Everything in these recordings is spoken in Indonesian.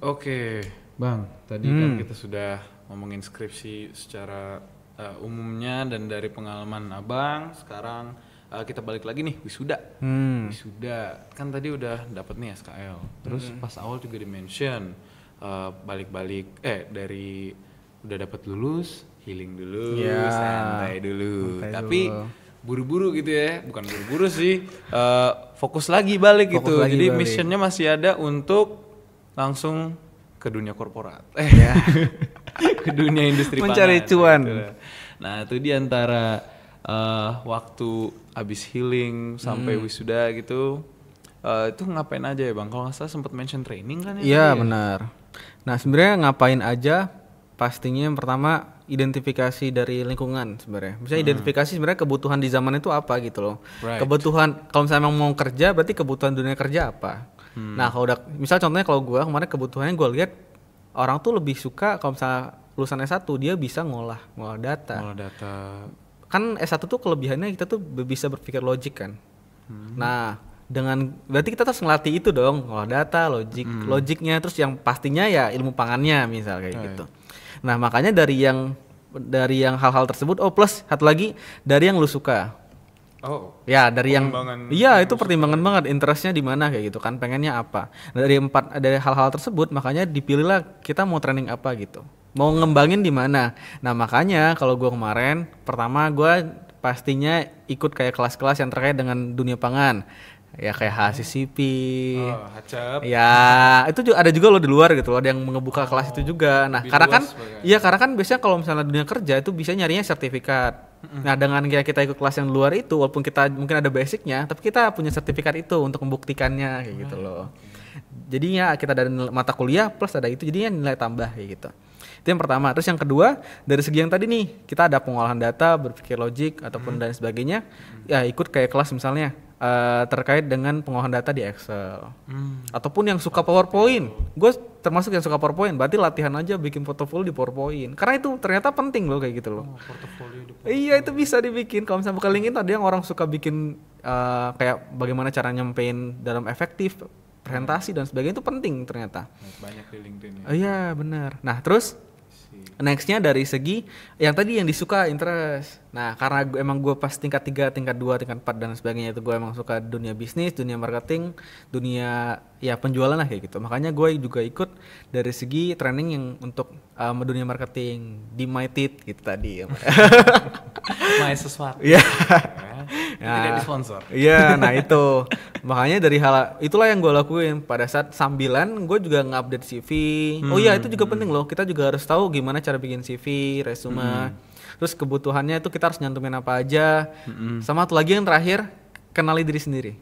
Oke, Bang. Tadi kan kita sudah ngomongin skripsi secara umumnya dan dari pengalaman Abang. Sekarang kita balik lagi nih wisuda. Wisuda kan tadi udah dapat nih SKL. Terus pas awal juga di-mention balik-balik dari udah dapat lulus, healing dulu, santai dulu. Tapi buru-buru gitu ya, bukan buru-buru sih. Fokus lagi balik gitu. Jadi missionnya masih ada untuk langsung ke dunia korporat, ke dunia industri mencari pangan, cuan. Gitu. Nah itu di antara waktu abis healing sampai wisuda gitu, itu ngapain aja ya Bang? Kalau nggak salah sempat mention training kan ya? Iya benar. Nah sebenarnya ngapain aja? Pastinya yang pertama identifikasi dari lingkungan sebenarnya. Misalnya identifikasi sebenarnya kebutuhan di zaman itu apa gitu loh. Right. Kebutuhan kalau misalnya emang mau kerja berarti kebutuhan dunia kerja apa? Nah kalau udah, misal contohnya kalau gue kemarin kebutuhannya gue lihat orang tuh lebih suka kalau misalnya lulusan S1 dia bisa ngolah data. Ngolah data. Kan S1 tuh kelebihannya kita tuh bisa berpikir logik kan. Nah dengan berarti kita harus ngelatih itu dong, ngolah data, logiknya, terus yang pastinya ya ilmu pangannya misal kayak gitu. Nah makanya dari yang hal-hal tersebut, plus satu lagi dari yang lu suka. Oh. Ya dari yang iya itu pertimbangan ya. banget, interestnya di mana kayak gitu kan, pengennya apa. Dari hal-hal tersebut makanya dipilihlah kita mau training apa gitu, mau ngembangin di mana. Nah makanya kalau gue kemarin pertama gue pastinya ikut kayak kelas-kelas yang terkait dengan dunia pangan. Ya kayak HACCP, ya itu juga ada juga loh di luar gitu loh, ada yang ngebuka kelas itu juga. Nah karena kan biasanya kalau misalnya dunia kerja itu bisa nyarinya sertifikat. Nah dengan kita ikut kelas yang di luar itu, walaupun kita mungkin ada basicnya, tapi kita punya sertifikat itu untuk membuktikannya kayak gitu loh. Jadinya kita dari mata kuliah plus ada itu, jadinya nilai tambah kayak gitu. Itu yang pertama. Terus yang kedua dari segi yang tadi nih, kita ada pengolahan data, berpikir logik ataupun dan sebagainya. Ya ikut kayak kelas misalnya terkait dengan pengolahan data di Excel. Ataupun yang suka PowerPoint. Gue termasuk yang suka PowerPoint, berarti latihan aja bikin portofolio di PowerPoint. Karena itu ternyata penting loh kayak gitu loh. Portofolio di PowerPoint. Iya itu bisa dibikin. Kalau misalnya buka LinkedIn ada yang orang suka bikin kayak bagaimana cara nyampein dalam efektif presentasi dan sebagainya, itu penting ternyata. Banyak di LinkedIn ya. Iya benar. Nah terus nextnya dari segi yang tadi yang disuka interest. Nah karena emang gue pas tingkat 3, tingkat 2, tingkat 4 dan sebagainya itu gue emang suka dunia bisnis, dunia marketing, dunia ya penjualan lah kayak gitu. Makanya gue juga ikut dari segi training yang untuk dunia marketing di MyTit gitu tadi. My sesuatu. Iya. Tidak disponsor. Iya, nah itu. Makanya dari hal itulah yang gue lakuin pada saat sambilan gue juga nge-update CV. Oh iya itu juga penting loh. Kita juga harus tahu gimana cara bikin CV, resume. Terus kebutuhannya itu kita harus nyantumin apa aja. Sama satu lagi yang terakhir, kenali diri sendiri.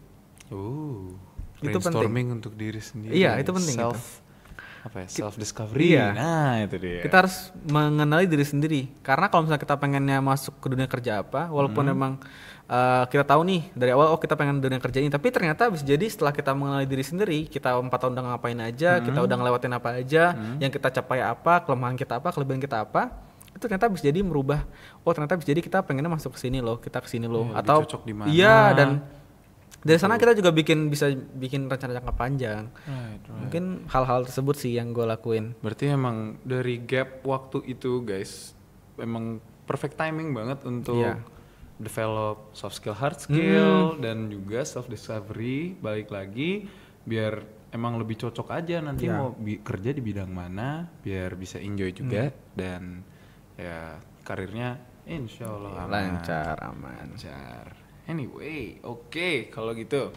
Itu brainstorming untuk diri sendiri. Iya, itu penting. Self discovery. Iya. Nah, itu dia. Kita harus mengenali diri sendiri. Karena kalau misalnya kita pengennya masuk ke dunia kerja apa, walaupun memang kita tahu nih dari awal kita pengen dunia kerja ini, tapi ternyata bisa jadi setelah kita mengenali diri sendiri, kita 4 tahun udah ngapain aja, kita udah ngelewatin apa aja, yang kita capai apa, kelemahan kita apa, kelebihan kita apa, itu ternyata bisa jadi merubah. Oh ternyata bisa jadi kita pengennya masuk ke sini loh, kita ke sini loh, atau cocok di mana. Iya, dan dari sana kita juga bisa bikin rencana jangka panjang. Right. Mungkin hal-hal tersebut sih yang gue lakuin. Berarti emang dari gap waktu itu guys, emang perfect timing banget untuk develop soft skill, hard skill, dan juga self discovery. Balik lagi biar emang lebih cocok aja nanti mau kerja di bidang mana, biar bisa enjoy juga dan ya karirnya insya Allah lancar. Anyway, oke, kalau gitu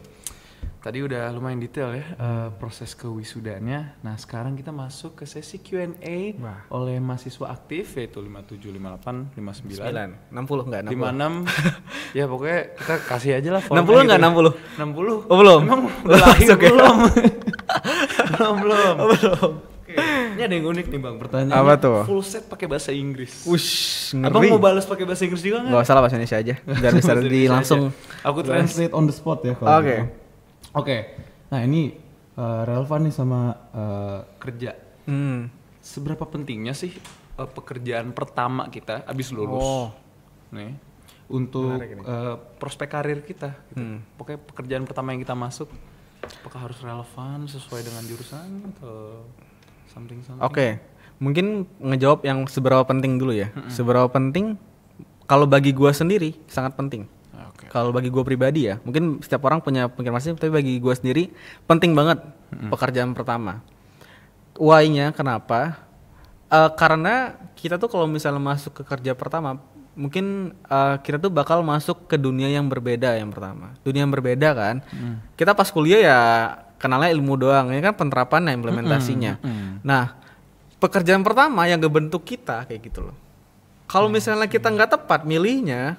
tadi udah lumayan detail ya proses kewisudanya. Nah sekarang kita masuk ke sesi Q&A oleh mahasiswa aktif yaitu 57, 58, 59, 60 enggak 56. Ya pokoknya kita kasih aja lah 60 enggak gitu. 60? 60. Oh, belum. Emang udah lahir Oke. belum? belum. Oke. Ini ada yang unik nih Bang pertanyaannya. Apa tuh? Full set pakai bahasa Inggris. Wush, Abang ngeri. mau balas pakai bahasa Inggris juga nggak? Enggak usah lah bahasa Indonesia aja. Biar bisa Bahasa di Indonesia langsung. aja. Aku translate on the spot ya kalau Oke. gitu. Oke. Nah ini relevan nih sama kerja. Seberapa pentingnya sih pekerjaan pertama kita abis lulus? Nih untuk prospek karir kita. Gitu. Pokoknya pekerjaan pertama yang kita masuk, apakah harus relevan sesuai dengan jurusan atau something? Oke. Mungkin ngejawab yang seberapa penting dulu ya. Seberapa penting? Kalau bagi gua sendiri sangat penting. Kalau bagi gue pribadi ya, mungkin setiap orang punya pikiran masing-masing, tapi bagi gue sendiri penting banget pekerjaan pertama. Why-nya kenapa? Karena kita tuh kalau misalnya masuk ke kerja pertama, mungkin kita tuh bakal masuk ke dunia yang berbeda yang pertama. Dunia yang berbeda kan. Kita pas kuliah ya kenalnya ilmu doang, ya kan penerapannya, implementasinya. Nah, pekerjaan pertama yang ngebentuk kita kayak gitu loh. Kalau misalnya kita nggak tepat milihnya,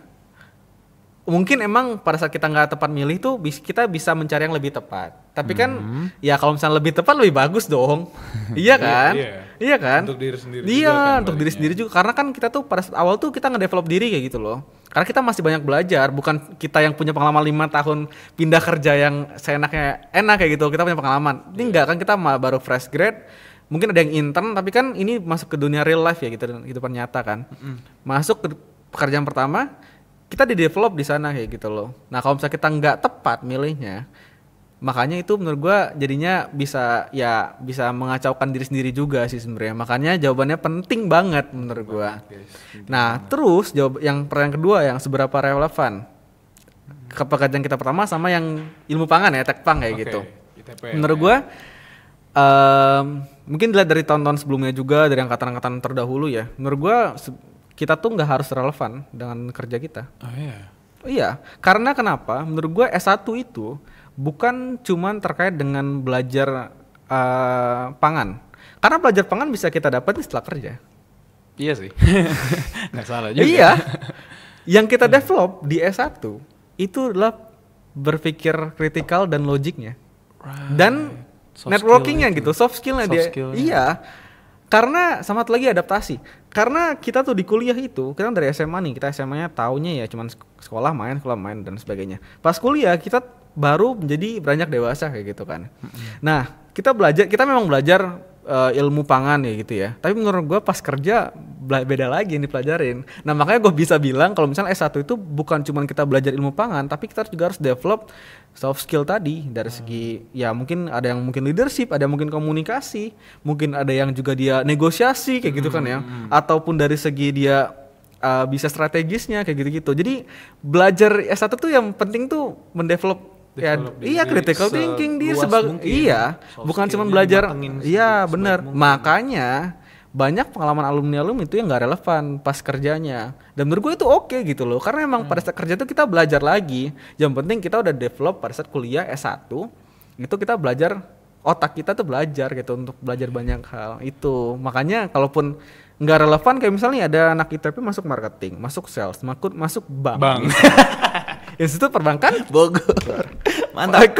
mungkin emang pada saat kita nggak tepat milih tuh kita bisa mencari yang lebih tepat. Tapi kan ya kalau misalnya lebih tepat lebih bagus dong. Iya kan? Iya kan? Untuk diri sendiri iya, juga kan untuk diri sendiri juga. Karena kan kita tuh pada awal tuh kita nge-develop diri kayak gitu loh. Karena kita masih banyak belajar, bukan kita yang punya pengalaman 5 tahun pindah kerja yang seenaknya enak kayak gitu. Kita punya pengalaman. Ini enggak kan, kita baru fresh grade. Mungkin ada yang intern, tapi kan ini masuk ke dunia real life ya gitu, kehidupan nyata kan. Masuk ke pekerjaan pertama, kita di-develop di sana kayak gitu loh. Nah kalau misalnya kita nggak tepat milihnya, makanya itu menurut gue jadinya bisa mengacaukan diri sendiri juga sih sebenarnya. Makanya jawabannya penting banget menurut gue. Nah terus yang pertanyaan kedua yang seberapa relevan ke pekerjaan kita pertama sama yang ilmu pangan ya, tekpang kayak gitu. Menurut gue mungkin dilihat dari tahun-tahun sebelumnya juga, dari angkatan-angkatan terdahulu ya. Menurut gue kita tuh nggak harus relevan dengan kerja kita. Oh iya? Iya, karena kenapa? Menurut gue S1 itu bukan cuman terkait dengan belajar pangan. Karena belajar pangan bisa kita dapat setelah kerja. Iya sih, nggak salah juga. Iya, yang kita develop di S1 itu adalah berpikir kritikal dan logiknya. Dan networkingnya gitu, soft skillnya dia. Iya. Karena sama lagi adaptasi. Karena kita tuh di kuliah itu, kita dari SMA nih, kita SMA-nya taunya ya cuman sekolah main dan sebagainya. Pas kuliah kita baru menjadi beranjak dewasa kayak gitu kan. Nah, kita memang belajar ilmu pangan ya gitu ya. Tapi menurut gue pas kerja beda lagi yang dipelajarin. Nah makanya gue bisa bilang kalau misalnya S1 itu bukan cuma kita belajar ilmu pangan, tapi kita juga harus develop soft skill tadi dari segi ya mungkin ada yang mungkin leadership, ada yang mungkin komunikasi, mungkin ada yang juga dia negosiasi kayak gitu kan ya. Ataupun dari segi dia bisa strategisnya kayak gitu-gitu. Jadi belajar S1 tuh yang penting tuh mendevelop critical thinking dia bukan cuma belajar. Iya benar. Makanya banyak pengalaman alumni itu yang nggak relevan pas kerjanya. Dan menurut gue itu oke gitu loh. Karena emang pada saat kerja itu kita belajar lagi. Yang penting kita udah develop pada saat kuliah S1 itu kita belajar, otak kita tuh belajar gitu untuk belajar banyak hal itu. Makanya kalaupun nggak relevan kayak misalnya ada anak ITP masuk marketing, masuk sales, masuk bank. Institut Perbankan Bogor. Mantap.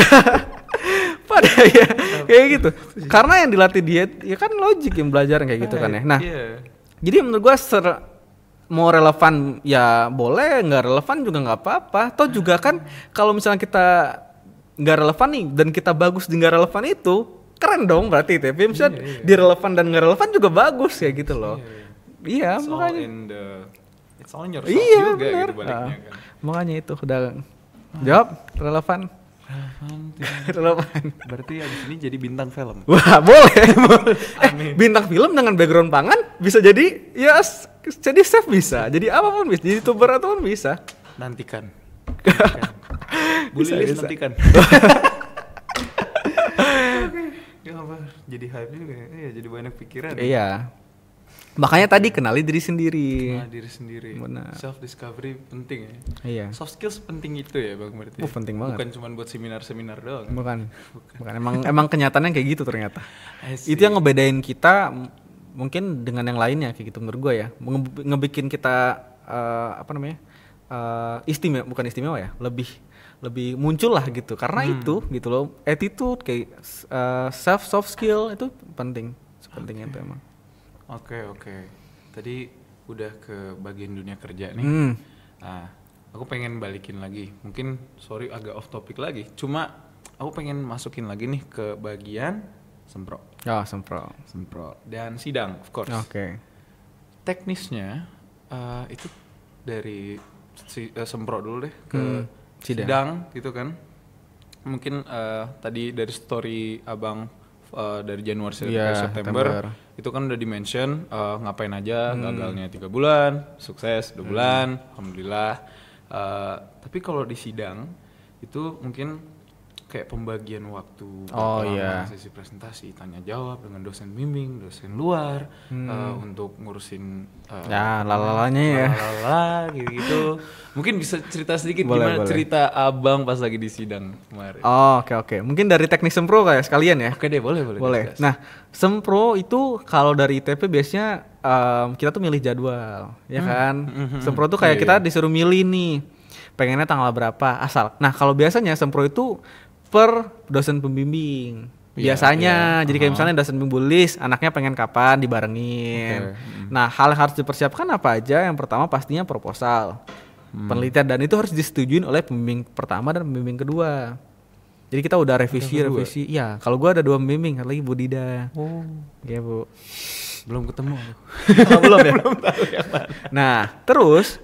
Pada ya kayak gitu. Karena yang dilatih dia ya kan logik yang belajar kayak gitu kan ya. Nah, jadi menurut gua mau relevan ya boleh, nggak relevan juga nggak apa-apa. Toh juga kan kalau misalnya kita nggak relevan nih dan kita bagus di nggak relevan itu keren dong berarti tapi misalnya di relevan dan nggak relevan juga bagus ya gitu loh. Iya makanya. It's all in yourself juga bener. Gitu baliknya kan. Makanya itu udah jawab relevan. Relevan. Berarti abis ini jadi bintang film. Wah boleh. Bintang film dengan background pangan bisa jadi ya jadi chef bisa, jadi apapun bisa, jadi youtuber apapun bisa. Nantikan. Bisa. Nantikan. Ya apa? Jadi hype juga ya. Iya, jadi banyak pikiran. Iya. Makanya tadi kenali diri sendiri. Kenal diri sendiri. Benar. Self discovery penting ya. Iya. Soft skills penting itu ya Bang berarti. Penting banget. Bukan cuma buat seminar-seminar doang. Bukan. Emang kenyataannya kayak gitu ternyata. I see. Itu yang ngebedain kita mungkin dengan yang lainnya kayak gitu menurut gue ya. Ngebikin kita istimewa, bukan istimewa ya, lebih muncul lah gitu. Karena itu gitu loh, attitude kayak soft skill itu penting, sepenting itu emang. Oke. Tadi udah ke bagian dunia kerja nih. Nah, aku pengen balikin lagi. Mungkin sorry agak off topic lagi. Cuma aku pengen masukin lagi nih ke bagian sempro. Oh, sempro Dan sidang, of course. Oke. Teknisnya itu dari sempro dulu deh ke sidang gitu kan. Mungkin tadi dari story abang dari Januari sampai September itu kan udah di-mention ngapain aja, gagalnya 3 bulan, sukses 2 bulan, alhamdulillah. Tapi kalau di sidang itu mungkin kayak pembagian waktu, sesi presentasi, tanya jawab dengan dosen bimbing, dosen luar, untuk ngurusin lalalanya ya. Gitu. Mungkin bisa cerita sedikit boleh. Cerita abang pas lagi di sidang kemarin. Oke. Mungkin dari teknik sempro kayak sekalian ya. Oke deh, boleh. Nah, sempro itu kalau dari ITP biasanya kita tuh milih jadwal, ya kan? Sempro tuh kayak kita disuruh milih nih, pengennya tanggal berapa asal. Nah, kalau biasanya sempro itu per dosen pembimbing. Biasanya, jadi kayak misalnya dosen pembimbing list, anaknya pengen kapan dibarengin. Nah, hal yang harus dipersiapkan apa aja? Yang pertama pastinya proposal, penelitian, dan itu harus disetujuin oleh pembimbing pertama dan pembimbing kedua. Jadi kita udah revisi. Iya, kalau gua ada 2 pembimbing, lagi Bu Dida. Oh, iya Bu. Belum ketemu. Belum ya? Belum tahu yang mana. Nah, terus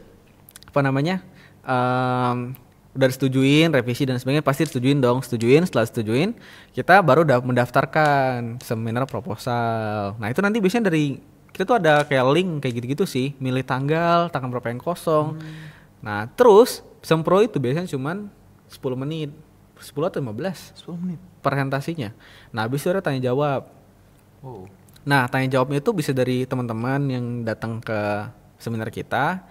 udah disetujuin, revisi dan sebagainya, pasti setelah setujuin kita baru udah mendaftarkan seminar proposal. Nah itu nanti biasanya dari kita tuh ada kayak link kayak gitu-gitu sih, milih tanggal berapa yang kosong. Nah terus sempro itu biasanya cuman 10 menit, 10 atau 15 presentasinya. Nah habis itu ada tanya jawab. Nah tanya jawabnya itu bisa dari teman-teman yang datang ke seminar kita,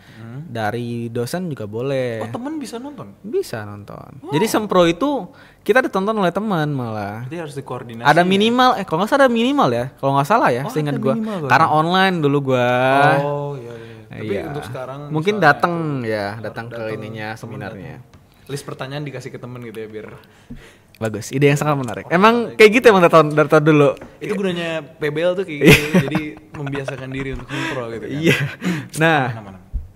dari dosen juga boleh. Oh teman bisa nonton? Bisa nonton. Jadi sempro itu kita ditonton oleh teman malah. Jadi harus dikoordinasi. Ada minimal, kalau nggak salah ada minimal ya. Kalau nggak salah ya, seingat gue. Karena online dulu gue. Oh iya. Tapi untuk sekarang mungkin datang ke ininya seminarnya. List pertanyaan dikasih ke temen gitu ya biar. Bagus, ide yang sangat menarik. Emang kayak gitu emang dari tahun dulu. Itu gunanya PBL tuh kayak gitu. Jadi membiasakan diri untuk sempro gitu kan. Iya. Nah,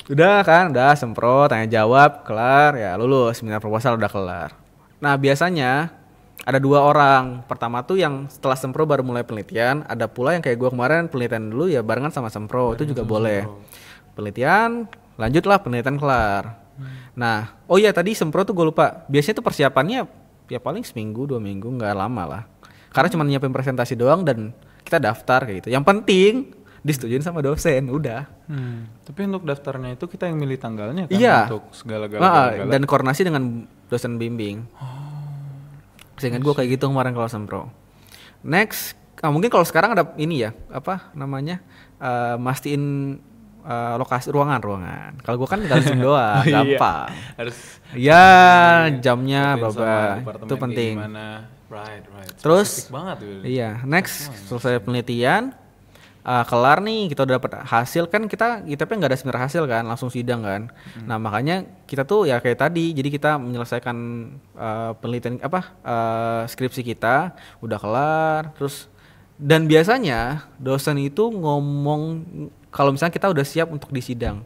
udah sempro, tanya jawab, kelar, ya lulus, seminar proposal udah kelar. Nah, biasanya ada 2 orang. Pertama tuh yang setelah sempro baru mulai penelitian, ada pula yang kayak gue kemarin penelitian dulu ya barengan sama sempro, itu juga boleh. Penelitian, lanjutlah penelitian kelar. Nah, tadi sempro tuh gue lupa. Biasanya tuh persiapannya ya paling seminggu 2 minggu, nggak lama lah. Karena cuma nyiapin presentasi doang dan kita daftar kayak gitu. Yang penting disetujuin sama dosen, udah. Tapi untuk daftarnya itu kita yang milih tanggalnya kan untuk segala-galanya. Dan koordinasi dengan dosen bimbing. Seingat gue kayak gitu kemarin kalau sempro. Next, mungkin kalau sekarang ada ini ya, mastiin lokasi ruangan. Kalau gue kan tinggal Zoom doang, gampang. Harus jamnya berapa itu penting. Right. Terus banget, next selesai penelitian, kelar nih, kita udah dapat hasil kan, kita nggak ada seminar hasil kan, langsung sidang kan. Nah makanya kita tuh ya kayak tadi, jadi kita menyelesaikan penelitian skripsi kita udah kelar, terus dan biasanya dosen itu ngomong kalau misalnya kita udah siap untuk disidang,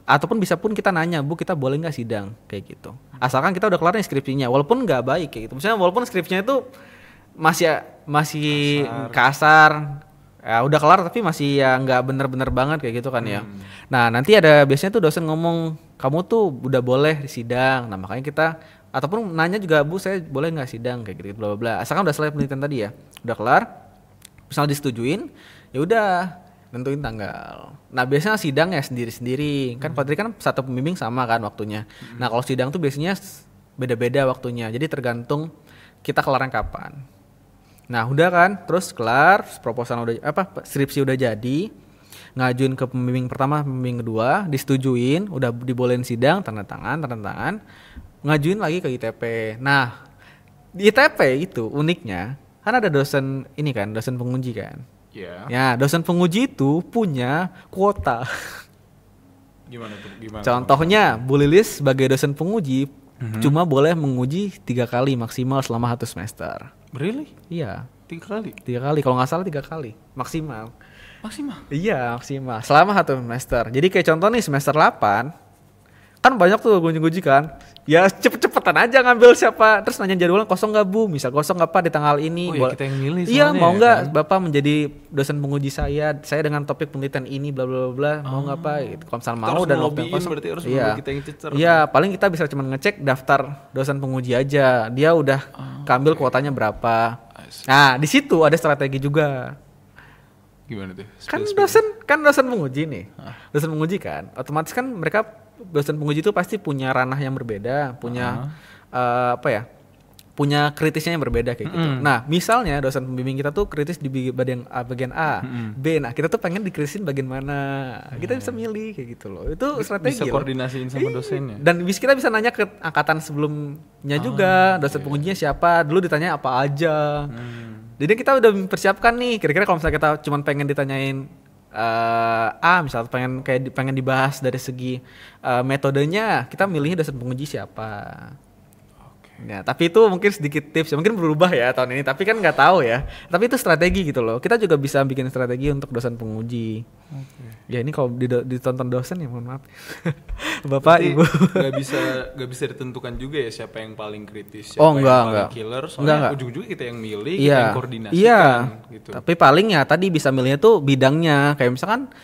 ataupun bisa pun kita nanya, Bu kita boleh nggak sidang kayak gitu. Asalkan kita udah kelar nih skripsinya, walaupun nggak baik kayak gitu. Misalnya walaupun skripsinya itu masih kasar, ya udah kelar tapi masih ya nggak bener-bener banget kayak gitu kan ya. Nah nanti ada biasanya tuh dosen ngomong, kamu tuh udah boleh sidang. Nah makanya kita ataupun nanya juga, Bu saya boleh nggak sidang kayak gitu bla bla. Asalkan udah selesai penelitian tadi ya, udah kelar, misalnya disetujuin, ya udah nentuin tanggal. Nah biasanya sidang ya sendiri-sendiri. Kan kalau tadi kan satu pembimbing sama kan waktunya. Nah kalau sidang tuh biasanya beda-beda waktunya. Jadi tergantung kita kelarnya kapan. Nah udah kan, terus kelar, proposal skripsi udah jadi. ngajuin ke pembimbing pertama, pembimbing kedua, disetujuin, udah dibolehin sidang, tanda tangan, ngajuin lagi ke ITP. Nah, di ITP itu uniknya kan ada dosen ini kan, dosen penguji kan. Iya. Ya, dosen penguji itu punya kuota. Gimana tuh? Gimana? Contohnya, Bu Lilis sebagai dosen penguji cuma boleh menguji 3 kali maksimal selama 1 semester. Really? Iya. 3 kali? 3 kali, kalau nggak salah 3 kali maksimal. Maksimal? Iya, maksimal selama 1 semester. Jadi kayak contoh nih semester 8 kan banyak tuh nguji kan. Ya cepet-cepetan aja ngambil siapa. Terus nanya jadwalnya kosong nggak Bu? Misal kosong nggak Pak di tanggal ini. Oh ya kita yang milih. Iya, mau ya, nggak kan? Bapak menjadi dosen penguji saya dengan topik penelitian ini bla bla bla. Mau nggak Pak? Gitu. Kalau misal mau dan waktu yang kosong. Berarti harus iya. kita yang cecer. Iya, paling kita bisa cuma ngecek daftar dosen penguji aja. Dia udah kambil kuotanya berapa. Nah, di situ ada strategi juga. Gimana tuh? Kan dosen penguji nih. Dosen penguji kan, otomatis kan mereka dosen penguji itu pasti punya ranah yang berbeda, punya punya kritisnya yang berbeda kayak gitu. Nah, misalnya dosen pembimbing kita tuh kritis di bagian A, B. Nah, kita tuh pengen dikritisin bagian mana. Kita bisa milih kayak gitu loh. Itu strategi. Bisa koordinasiin sama dosennya. Dan kita bisa nanya ke angkatan sebelumnya juga, dosen pengujinya siapa, dulu ditanya apa aja. Jadi kita udah mempersiapkan nih, kira-kira kalau misalnya kita cuma pengen ditanyain misalnya pengen dibahas dari segi metodenya, kita milihnya dosen penguji siapa. Ya, tapi itu mungkin sedikit tips, mungkin berubah ya tahun ini, tapi kan nggak tahu ya. Tapi itu strategi gitu loh. Kita juga bisa bikin strategi untuk dosen penguji. Ya ini kalau ditonton dosen ya mohon maaf. Bapak, Ibu. Gak bisa ditentukan juga ya siapa yang paling kritis, siapa yang paling killer. Soalnya ujung-ujungnya kita yang milih, kita yang koordinasikan. Iya. Gitu. Tapi paling ya tadi bisa milihnya tuh bidangnya. Kayak misalkan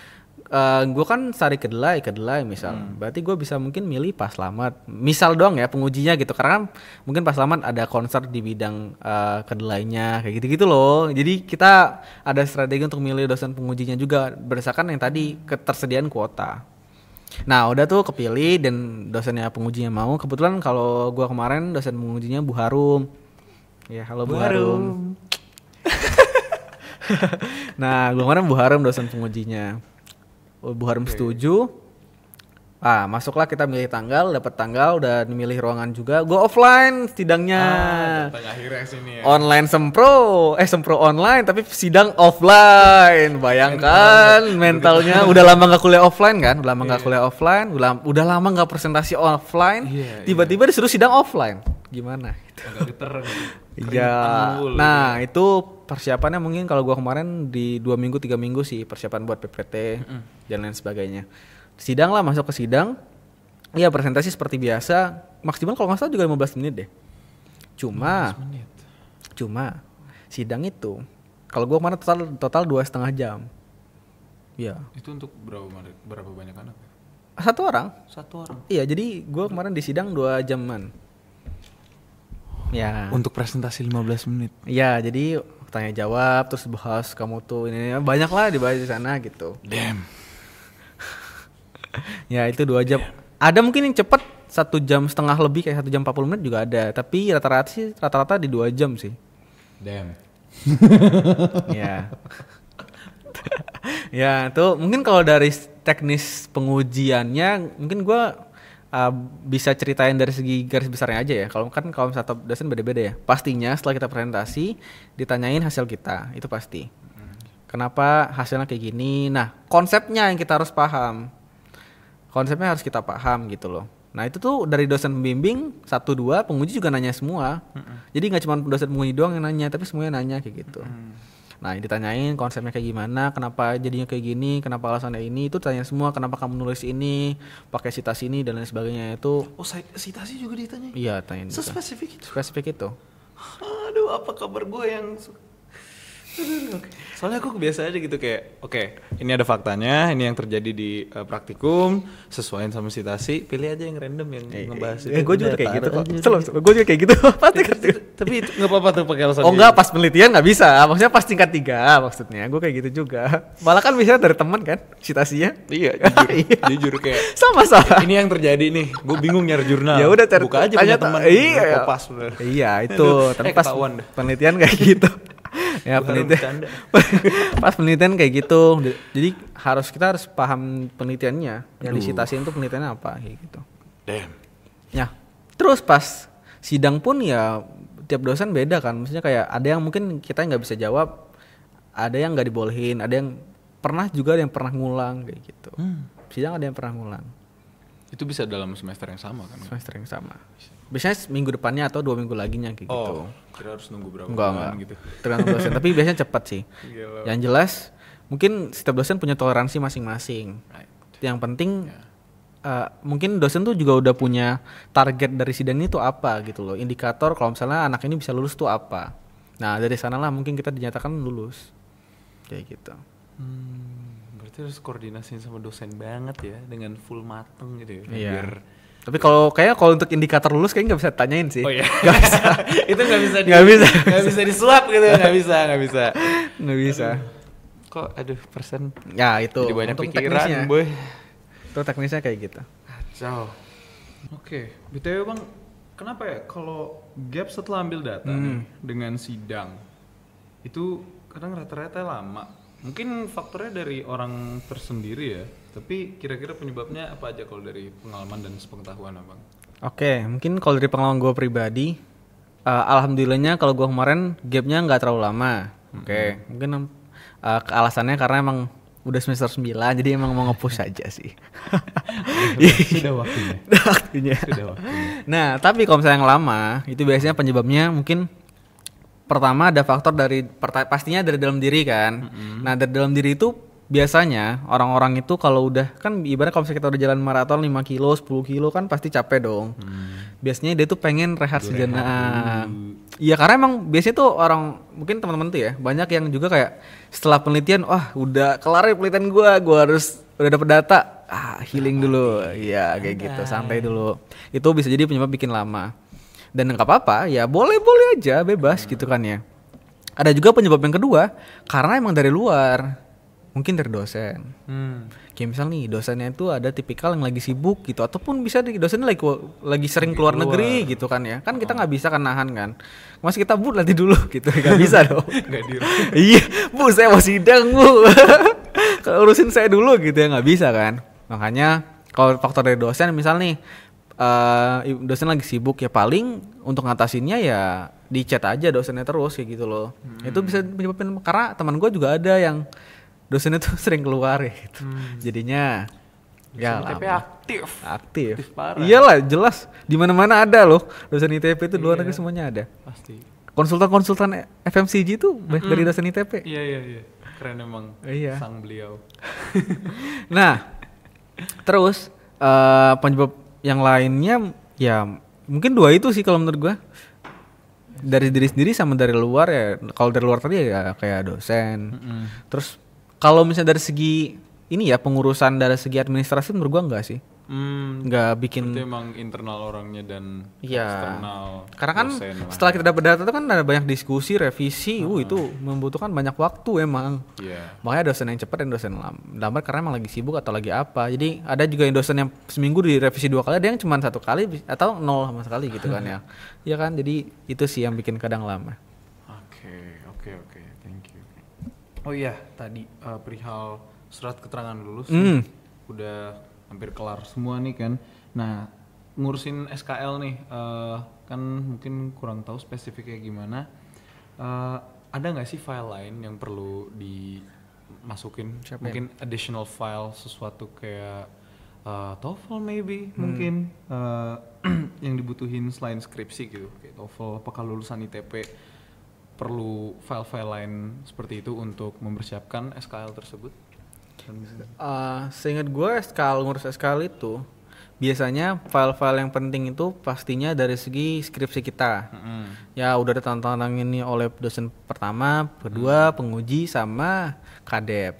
gue kan sari kedelai misal, berarti gue bisa mungkin milih Pak Slamet, misal doang ya pengujinya gitu, karena mungkin Pak Slamet ada konser di bidang kedelainya kayak gitu-gitu loh. Jadi kita ada strategi untuk milih dosen pengujinya juga berdasarkan yang tadi ketersediaan kuota. Nah udah tuh kepilih dan dosennya pengujinya mau. Kebetulan kalau gue kemarin dosen pengujinya Bu Harum. Ya halo Bu Harum. Nah gue kemarin Bu Harum dosen pengujinya. Bu Harum setuju. Masuklah kita milih tanggal, dapat tanggal, udah milih ruangan juga. Gue offline sidangnya. Akhirnya sini ya. Online sempro online tapi sidang offline. Bayangkan mentalnya udah lama nggak kuliah offline kan? Udah lama nggak kuliah offline, udah lama nggak presentasi offline. Tiba-tiba disuruh sidang offline. Gimana? Agak geter gitu. Iya. Nah, itu persiapannya mungkin kalau gua kemarin di 2 minggu 3 minggu sih persiapan buat PPT dan lain sebagainya. Sidang lah, masuk ke sidang. Iya, presentasi seperti biasa. Maksimal kalau nggak salah juga 15 menit deh. Cuma sidang itu kalau gua kemarin total 2,5 jam. Iya. Itu untuk berapa banyak anak? Satu orang. Iya, jadi gua kemarin di sidang 2 jaman. Ya. Untuk presentasi 15 menit. Iya, jadi tanya jawab terus bahas kamu tuh ini banyak lah dibahas di sana gitu. Damn. Ya itu 2 jam. Ada mungkin yang cepet 1,5 jam lebih kayak 1 jam 40 menit juga ada. Tapi rata-rata di 2 jam sih. Damn. Ya. Ya itu mungkin kalau dari teknis pengujiannya mungkin gue bisa ceritain dari segi garis besarnya aja ya. Kalau satu dosen beda-beda ya. Pastinya setelah kita presentasi ditanyain hasil kita, itu pasti. Kenapa hasilnya kayak gini? Nah, konsepnya yang kita harus paham. Konsepnya harus kita paham gitu loh. Nah, itu tuh dari dosen pembimbing 1-2, penguji juga nanya semua. Jadi nggak cuma dosen penguji doang yang nanya, tapi semuanya nanya kayak gitu. Nah, ditanyain konsepnya kayak gimana, kenapa jadinya kayak gini, kenapa alasannya ini, itu tanya semua, kenapa kamu nulis ini, pakai citasi ini dan lain sebagainya itu. Oh, citasi juga ditanya? Iya, tanya. Spesifik itu? Spesifik itu. Aduh, apa kabar gue yang... Soalnya aku biasa aja gitu kayak, ini ada faktanya, ini yang terjadi di praktikum, sesuaiin sama citasi, pilih aja yang random yang ngebahas itu. Gue juga kayak gitu kok. Gue juga kayak gitu. Tapi itu nggak apa-apa tuh pakai alasan. Oh enggak, pas penelitian nggak bisa. Maksudnya pas tingkat 3 maksudnya. Gue kayak gitu juga. Malah kan bisa dari teman kan citasinya. Iya, jujur kayak. Sama. Ini yang terjadi nih. Gue bingung nyari jurnal. Ya udah cari. Buka aja punya teman. Iya. Kopas. Iya itu. Tapi pas penelitian kayak gitu. Ya Gua harus penelitian. bercanda. Pas penelitian kayak gitu. Jadi kita harus paham penelitiannya. Yang Aduh. disitasin tuh penelitiannya apa kayak gitu. Damn. Ya. Terus pas sidang pun ya tiap dosen beda kan. Maksudnya kayak ada yang mungkin kita nggak bisa jawab, ada yang nggak dibolehin, ada yang pernah juga ada yang pernah ngulang kayak gitu. Sidang ada yang pernah ngulang Itu bisa dalam semester yang sama kan? semester yang sama. Biasanya minggu depannya atau 2 minggu laginya kayak gitu. Oh, kira harus nunggu berapa Enggak, bulan enggak. gitu. Tergantung dosen, tapi biasanya cepat sih. Gila. Yang jelas mungkin setiap dosen punya toleransi masing-masing. Right. Yang penting Ya. mungkin dosen tuh juga udah punya target dari sidang ini tuh apa gitu loh. Indikator kalau misalnya anak ini bisa lulus tuh apa. Nah dari sanalah mungkin kita dinyatakan lulus. Kayak gitu. Berarti harus koordinasiin sama dosen banget ya, dengan full mateng gitu ya. Iya. Biar Tapi kalau untuk indikator lulus kayaknya nggak bisa tanyain sih. oh iya. Nggak bisa. Itu nggak bisa Nggak bisa. nggak bisa disuap gitu, nggak bisa. Nggak bisa. Kok aduh persen Ya itu. jadi banyak untuk pikiran teknisnya. boy. Itu teknisnya kayak gitu. Kacau. Oke, BTW Bang, kenapa ya kalau gap setelah ambil data nih dengan sidang itu kadang rata-rata lama. Mungkin faktornya dari orang tersendiri ya, tapi kira-kira penyebabnya apa aja kalau dari pengalaman dan sepengetahuan Abang? Oke, mungkin kalau dari pengalaman gue pribadi, alhamdulillahnya kalau gue kemarin gapnya nggak terlalu lama. Oke, mungkin alasannya karena emang udah semester 9, jadi emang mau nge-push aja sih. Sudah waktunya. Udah waktunya. Sudah waktunya. Nah, tapi kalau misalnya yang lama, itu biasanya penyebabnya mungkin pertama ada faktor dari pastinya dari dalam diri kan. Nah, dari dalam diri itu biasanya orang-orang itu kalau udah kan ibarat kalau misalnya kita udah jalan maraton 5 kilo, 10 kilo kan pasti capek dong. Biasanya dia tuh pengen rehat sejenak. Iya karena emang biasanya tuh orang mungkin teman-teman tuh ya banyak yang juga kayak setelah penelitian wah udah kelar ya penelitian gua harus udah dapet data healing dulu. Iya kayak gitu santai dulu. Itu bisa jadi penyebab bikin lama. Dan nggak apa-apa ya boleh-boleh aja bebas gitu kan ya. Ada juga penyebab yang kedua karena emang dari luar mungkin dari dosen. Kayak misal nih dosennya itu ada tipikal yang lagi sibuk gitu ataupun bisa dosennya lagi sering keluar negeri gitu kan ya. Kan kita nggak bisa kan nahan kan. Mas kita nanti dulu gitu nggak bisa dong. Nggak di Iya bu saya mau sidang bu. Kalau urusin saya dulu gitu ya nggak bisa kan. Makanya kalau faktor dari dosen misal nih dosen lagi sibuk ya paling untuk ngatasinnya ya di chat aja dosennya terus kayak gitu loh. Itu bisa menyebabkan karena teman gue juga ada yang dosennya tuh sering keluar gitu. Jadinya ya ITP lama. aktif Aktif. parah. Iyalah jelas di mana-mana ada loh dosen ITP itu luar negeri semuanya ada. Pasti. Konsultan FMCG itu dari dosen ITP. Iya. Keren emang. Iya. Sang beliau. Nah, terus penyebab yang lainnya ya mungkin 2 itu sih kalau menurut gua. Dari diri sendiri sama dari luar ya. Kalau dari luar tadi ya kayak dosen. Terus kalau misalnya dari segi ini ya pengurusan dari segi administrasi menurut gua enggak sih. Enggak bikin Itu emang internal orangnya dan Iya. eksternal. Karena kan dosen lah. setelah kita dapat data itu kan ada banyak diskusi, revisi, itu membutuhkan banyak waktu emang. Iya. Makanya dosen yang cepat dan dosen lambat karena emang lagi sibuk atau lagi apa. Jadi ada juga yang dosen yang seminggu direvisi 2 kali, ada yang cuma 1 kali atau 0 sama sekali gitu kan ya. Iya kan, jadi itu sih yang bikin kadang lama. Oke. Thank you. Oh iya, tadi perihal surat keterangan lulus udah hampir kelar semua nih kan. Nah, ngurusin SKL nih kan mungkin kurang tahu spesifiknya gimana. Ada nggak sih file lain yang perlu dimasukin? Mungkin additional file sesuatu kayak TOEFL maybe mungkin yang dibutuhin selain skripsi gitu kayak TOEFL. Apakah lulusan ITP perlu file-file lain seperti itu untuk mempersiapkan SKL tersebut? Seingat gue ngurus SKL itu biasanya file-file yang penting itu pastinya dari segi skripsi kita. Ya udah ada tantangan ini oleh dosen pertama, kedua, penguji sama kadep.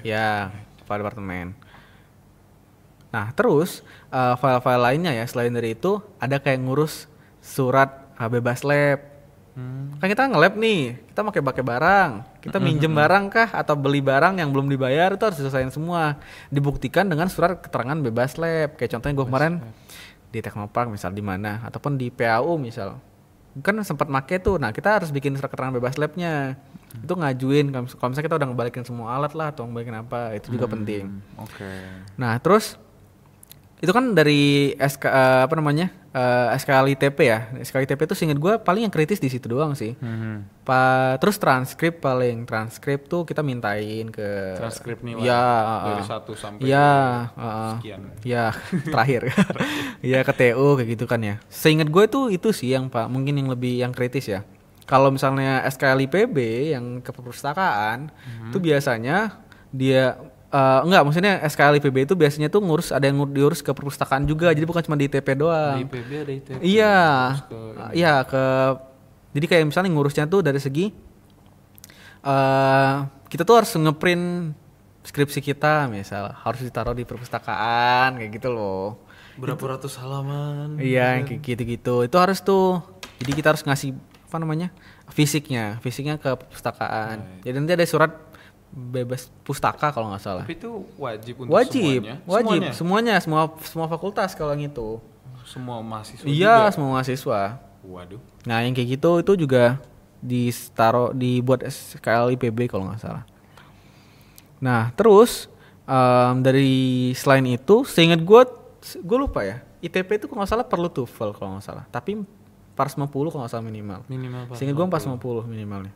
Ya, kepala departemen. Nah, terus file-file lainnya ya selain dari itu ada kayak ngurus surat bebas lab. Kan kita nge-lab nih, kita pakai barang, kita minjem barang kah atau beli barang yang belum dibayar itu harus diselesain semua. Dibuktikan dengan surat keterangan bebas lab. Kayak contohnya gue kemarin di Teknopark misal di mana ataupun di PAU misal. kan sempat make tuh. Nah kita harus bikin surat keterangan bebas labnya. Itu ngajuin kalau misalnya kita udah ngebalikin semua alat lah atau ngebalikin apa, itu juga penting. Oke. Nah terus itu kan dari SKLITP ya. SKLITP itu seinget gue paling yang kritis di situ doang sih. Terus transkrip tuh kita mintain ke Transkrip nih ya, dari 1 sampai sekian. Ya terakhir. Ya ke TU kayak gitu kan ya. Seinget gue itu sih yang mungkin yang lebih yang kritis ya. Kalau misalnya SKLIPB yang ke perpustakaan itu biasanya dia enggak, maksudnya SKLIPB itu biasanya tuh ada yang diurus ke perpustakaan juga, jadi bukan cuma di ITP doang. Di IPB ada ITP. Iya. Iya jadi kayak misalnya ngurusnya tuh dari segi kita tuh harus ngeprint skripsi kita misal, harus ditaruh di perpustakaan kayak gitu loh. Berapa ratus halaman. Iya, yang kayak gitu-gitu. Itu harus tuh. Jadi kita harus ngasih fisiknya ke perpustakaan. Jadi nanti ada surat bebas pustaka kalau nggak salah. Tapi itu wajib untuk semuanya? Wajib, semuanya, semua fakultas kalau yang itu. Semua mahasiswa iya, juga? Semua mahasiswa. Waduh. Nah yang kayak gitu itu juga dibuat SKLIPB kalau nggak salah. Nah terus dari selain itu, seingat gue lupa ya, ITP itu kalau nggak salah perlu TOEFL kalau nggak salah. Tapi 450 kalau nggak salah minimal. Seingat gue 450 minimalnya.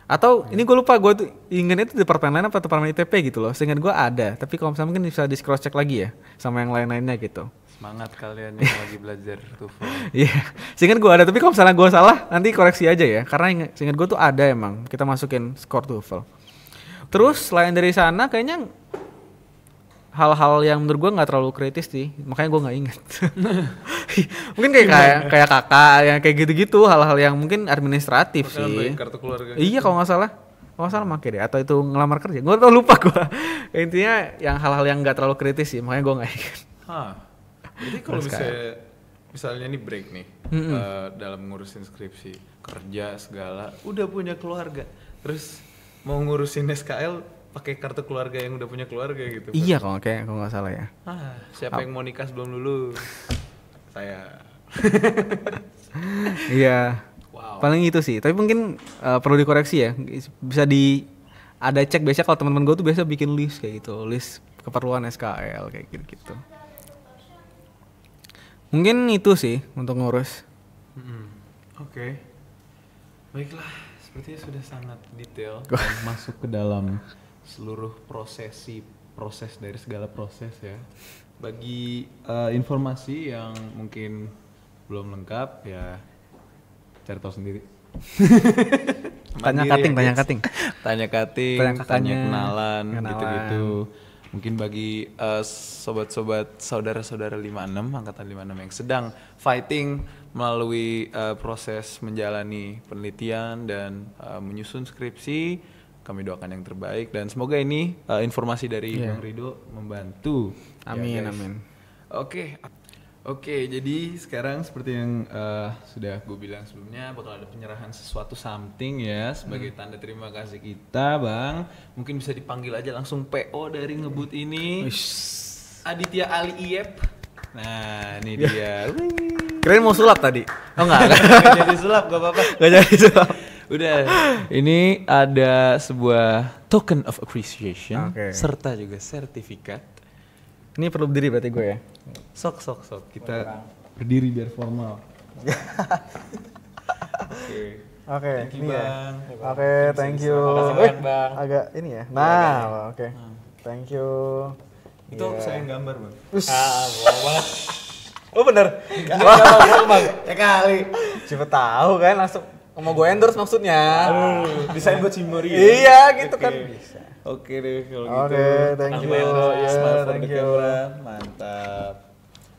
Atau ini gue lupa, gue tuh ingat itu departemen lain apa departemen ITP gitu loh. Seingat gue ada, tapi kalau misalnya mungkin bisa di cross check lagi ya sama yang lain-lainnya gitu. Semangat kalian yang lagi belajar TOEFL. Iya, seingat gue ada, tapi kalau misalnya gue salah nanti koreksi aja ya. Karena seingat gue tuh ada emang kita masukin skor TOEFL. Terus selain dari sana kayaknya hal-hal yang menurut gue nggak terlalu kritis sih, makanya gue nggak inget. Mungkin kayak kakak yang kayak gitu-gitu, hal-hal yang mungkin administratif sih. Kartu keluarga. Iya kalau nggak salah make deh, atau itu ngelamar kerja. Gue tau lupa gue. Intinya yang hal-hal yang nggak terlalu kritis sih, makanya gue nggak inget. Jadi kalau misalnya nih break nih dalam ngurusin skripsi, kerja segala, udah punya keluarga, terus mau ngurusin SKL pakai kartu keluarga yang udah punya keluarga gitu. Iya kalau nggak salah ya. Siapa yang mau nikah sebelum lulus? Saya. Iya. Wow. Paling itu sih. Tapi mungkin perlu dikoreksi ya. Bisa ada cek biasanya kalau teman-teman gue tuh biasa bikin list kayak gitu, list keperluan SKL kayak gitu. Mungkin itu sih untuk ngurus. Oke. Baiklah, sepertinya sudah sangat detail dan masuk ke dalam seluruh proses dari segala proses ya. Bagi informasi yang mungkin belum lengkap ya cari tahu sendiri. Tanya kating, tanya kenalan gitu-gitu. Mungkin bagi sobat-sobat saudara-saudara 56 angkatan 56 yang sedang fighting melalui proses menjalani penelitian dan menyusun skripsi, kami doakan yang terbaik dan semoga ini informasi dari Bang Rido membantu. Amin, ya amin. Oke, jadi sekarang seperti yang sudah gue bilang sebelumnya bakal ada penyerahan sesuatu something ya sebagai tanda terima kasih kita, Bang. Mungkin bisa dipanggil aja langsung PO dari Ngebut ini. Aditya Ali Iep. Nah, ini dia. Kirain mau sulap tadi. Oh enggak. Gak jadi sulap, gak apa-apa. Gak jadi sulap. Udah. Ini ada sebuah token of appreciation serta juga sertifikat. Ini perlu berdiri berarti gue ya. Sok. Kita berdiri biar formal. Oke. Thank you, Bang. Oke, thank you. Makasih banyak, Bang. Agak ini ya. Nah, oke. Thank you. Itu saya yang gambar, Bang. Bohong banget. Oh bener? Bang. Ya kali. Siapa tahu kan langsung mau gue endorse maksudnya. Desain buat Cimbori. Iya, gitu kan bisa. Oke deh kalau gitu. Oke, thank you. Smile for Thank the you. camera. Mantap.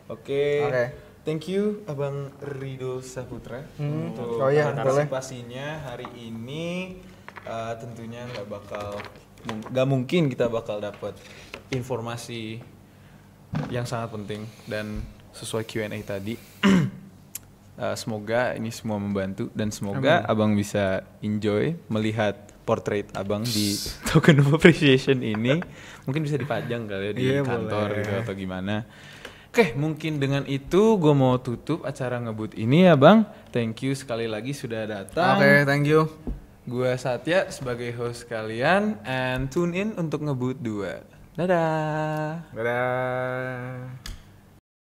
Oke. Oke. Thank you Abang Rido Saputra untuk partisipasinya hari ini. Tentunya nggak mungkin kita bakal dapat informasi yang sangat penting dan sesuai Q&A tadi. Semoga ini semua membantu dan semoga Abang bisa enjoy melihat portrait Abang di token of appreciation ini. Mungkin bisa dipajang kali ya di kantor gitu atau gimana. Oke, mungkin dengan itu gue mau tutup acara ngebut ini ya Bang. Thank you sekali lagi sudah datang. Oke, thank you. Gue Satya sebagai host kalian, and tune in untuk ngebut 2. Dadah. Dadah.